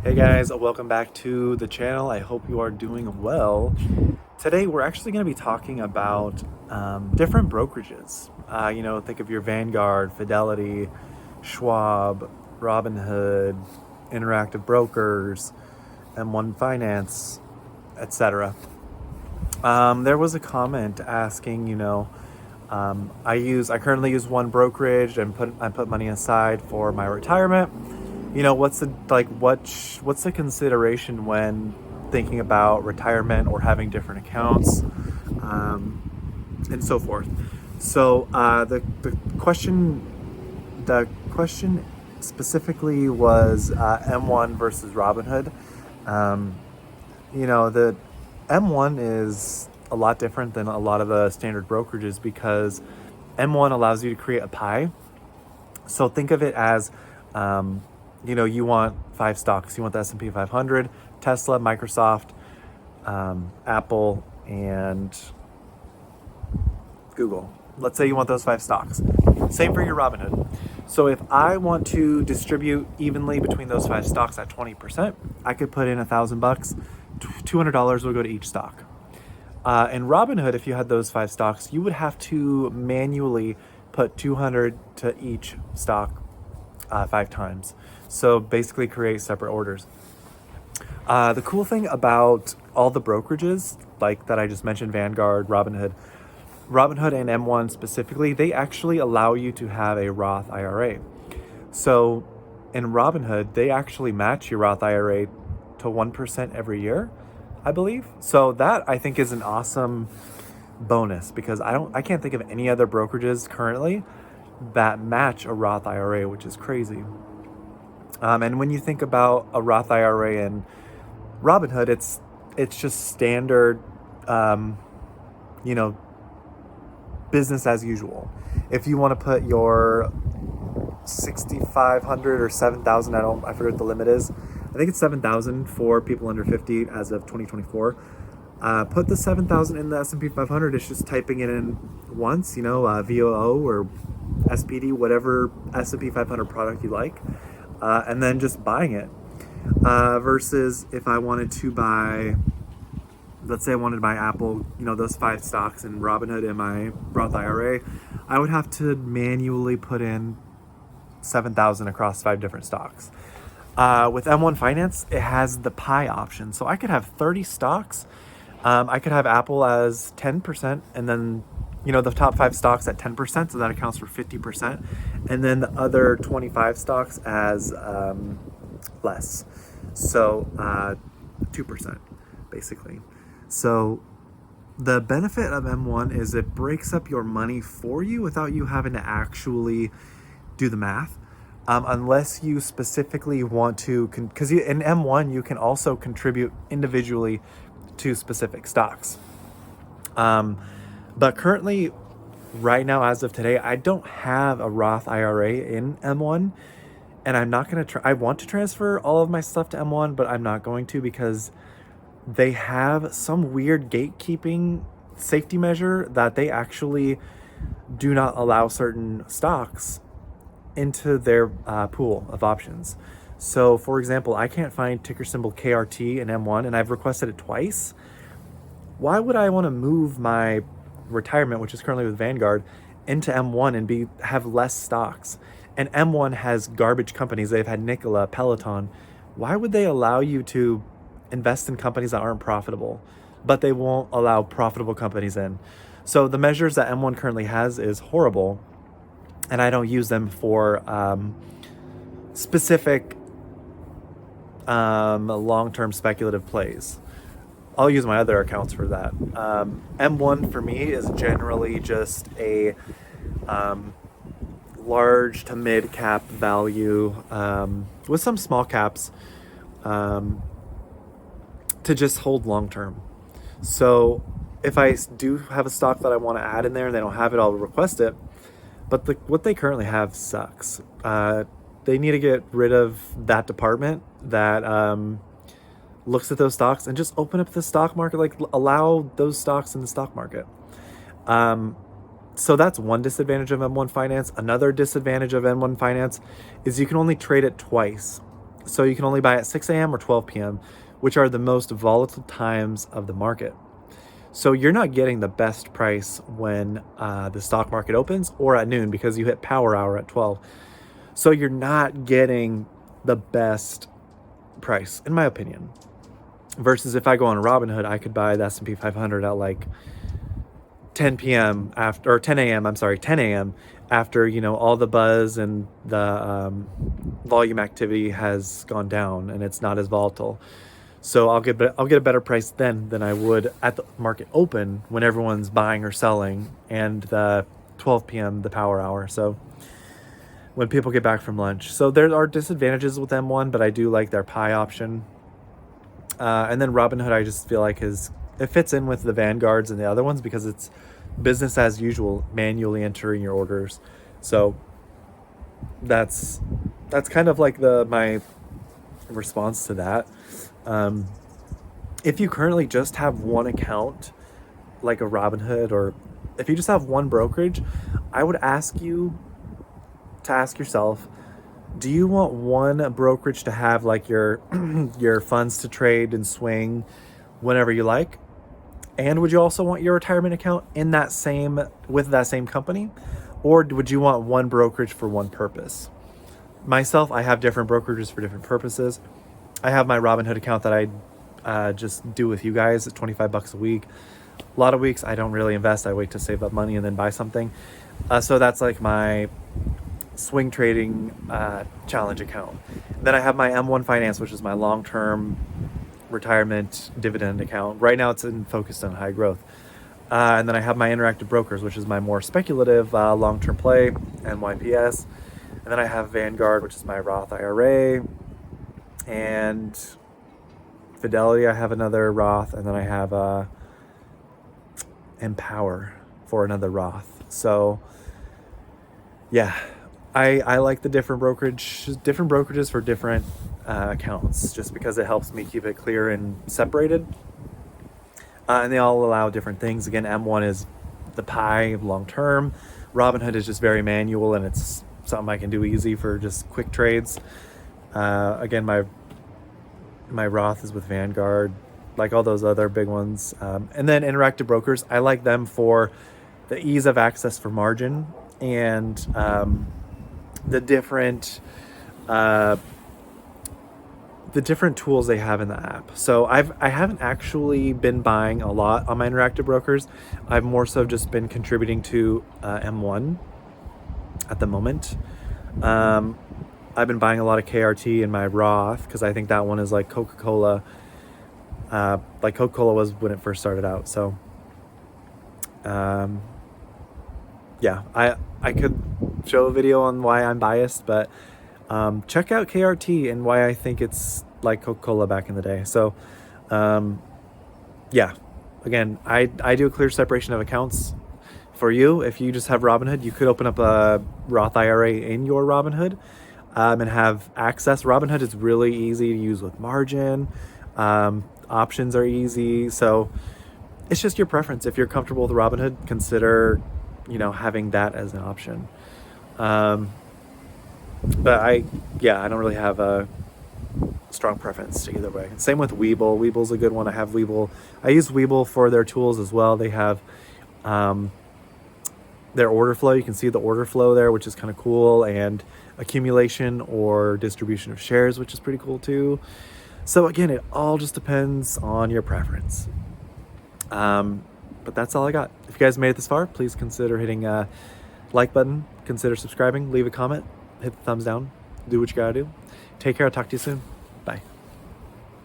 Hey guys, welcome back to the channel. I hope you are doing well. Today we're actually going to be talking about different brokerages. Think of your Vanguard, Fidelity, Schwab, Robinhood, Interactive Brokers, M1 Finance, etc. There was a comment asking, I currently use one brokerage and I put money aside for my retirement. What's the consideration when thinking about retirement or having different accounts, and so forth. So the question specifically was M1 versus Robinhood. The M1 is a lot different than a lot of the standard brokerages because M1 allows you to create a pie. So think of it as, you want 5 stocks. You want the S&P 500, Tesla, Microsoft, Apple, and Google. Let's say you want those 5 stocks. Same for your Robinhood. So if I want to distribute evenly between those 5 stocks at 20%, I could put in $1,000. $200 will go to each stock. In Robinhood, if you had those 5 stocks, you would have to manually put 200 to each stock 5 times. So basically create separate orders. The cool thing about all the brokerages, like that I just mentioned, Vanguard, Robinhood and M1 specifically, they actually allow you to have a Roth IRA. So in Robinhood, they actually match your Roth IRA to 1% every year, I believe. So that I think is an awesome bonus because I can't think of any other brokerages currently that match a Roth IRA, which is crazy. And when you think about a Roth IRA and Robinhood, it's just standard, you know, business as usual. If you want to put your 6,500 or 7,000, I forget what the limit is. I think it's 7,000 for people under 50 as of 2024. Put the 7,000 in the S&P 500. It's just typing it in once, VOO or SPD, whatever S&P 500 product you like, and then just buying it. Versus if I wanted to buy, let's say I wanted to buy Apple, those 5 stocks in Robinhood in my Roth IRA, I would have to manually put in 7,000 across 5 different stocks. With M1 Finance, it has the pie option. So I could have 30 stocks. I could have Apple as 10%, and then, the top 5 stocks at 10%, so that accounts for 50%. And then the other 25 stocks as less. So 2%, basically. So the benefit of M1 is it breaks up your money for you without you having to actually do the math. Unless you specifically want to, because in M1 you can also contribute individually to specific stocks. But currently, right now, as of today, I don't have a Roth IRA in M1, and I'm not going to I want to transfer all of my stuff to M1, but I'm not going to because they have some weird gatekeeping safety measure that they actually do not allow certain stocks into their pool of options. So for example, I can't find ticker symbol KRT in M1, and I've requested it twice. Why would I want to move my retirement, which is currently with Vanguard, into M1 and have less stocks? And M1 has garbage companies. They've had Nikola, Peloton. Why would they allow you to invest in companies that aren't profitable, but they won't allow profitable companies in? So the measures that M1 currently has is horrible, and I don't use them for specific long-term speculative plays. I'll use my other accounts for that. M1 for me is generally just a large to mid cap value with some small caps to just hold long term. So if I do have a stock that I want to add in there and they don't have it, I'll request it. But what they currently have sucks. They need to get rid of that department that looks at those stocks and just open up the stock market, like allow those stocks in the stock market. So that's one disadvantage of M1 Finance. Another disadvantage of M1 Finance is you can only trade it twice. So you can only buy at 6 a.m. or 12 p.m., which are the most volatile times of the market. So you're not getting the best price when the stock market opens or at noon, because you hit power hour at 12. So you're not getting the best price, in my opinion. Versus if I go on Robinhood, I could buy the S&P 500 at like 10 p.m. after, or 10 a.m. I'm sorry, 10 a.m. after, you know, all the buzz and the volume activity has gone down and it's not as volatile. So I'll get a better price then than I would at the market open when everyone's buying or selling, and the 12 p.m. the power hour. So when people get back from lunch. So there are disadvantages with M1, but I do like their pie option. And then Robinhood, I just feel like it fits in with the Vanguards and the other ones because it's business as usual, manually entering your orders. So that's kind of like my response to that. If you currently just have one account, like a Robinhood, or if you just have one brokerage, I would ask you to ask yourself, do you want one brokerage to have like your your funds to trade and swing whenever you like? And would you also want your retirement account in that same company? Or would you want one brokerage for one purpose? Myself, I have different brokerages for different purposes. I have my Robinhood account that I just do with you guys at $25 a week. A lot of weeks I don't really invest. I wait to save up money and then buy something. So that's like my swing trading challenge account. Then I have my M1 Finance, which is my long-term retirement dividend account. Right now it's focused on high growth. And then I have my interactive brokers, which is my more speculative long-term play, NYPS. And then I have Vanguard, which is my Roth IRA. And Fidelity, I have another Roth. And then I have Empower for another Roth. So yeah, I like the different brokerages for different accounts, just because it helps me keep it clear and separated. And they all allow different things. Again, M1 is the pie long term. Robinhood is just very manual, and it's something I can do easy for just quick trades. Again, my Roth is with Vanguard, like all those other big ones. And then interactive brokers, I like them for the ease of access for margin and the different tools they have in the app. So I haven't actually been buying a lot on my interactive brokers. I've more so just been contributing to M1 at the moment. I've been buying a lot of KRT in my Roth because I think that one is like Coca-Cola. Like Coca-Cola was when it first started out. So yeah, I could show a video on why I'm biased, but check out KRT and why I think it's like Coca-Cola back in the day. So yeah, again, I do a clear separation of accounts. For you, if you just have Robinhood, you could open up a Roth IRA in your Robinhood and have access. Robinhood is really easy to use with margin. Options are easy. So it's just your preference. If you're comfortable with Robinhood, consider, having that as an option. But I don't really have a strong preference to either way. Same with Webull. Webull's a good one. I have Webull. I use Webull for their tools as well. They have their order flow. You can see the order flow there, which is kind of cool, and accumulation or distribution of shares, which is pretty cool too. So again, it all just depends on your preference. But that's all I got. If you guys made it this far, please consider hitting a like button, consider subscribing, leave a comment, hit the thumbs down, do what you gotta do. Take care. I'll talk to you soon. Bye.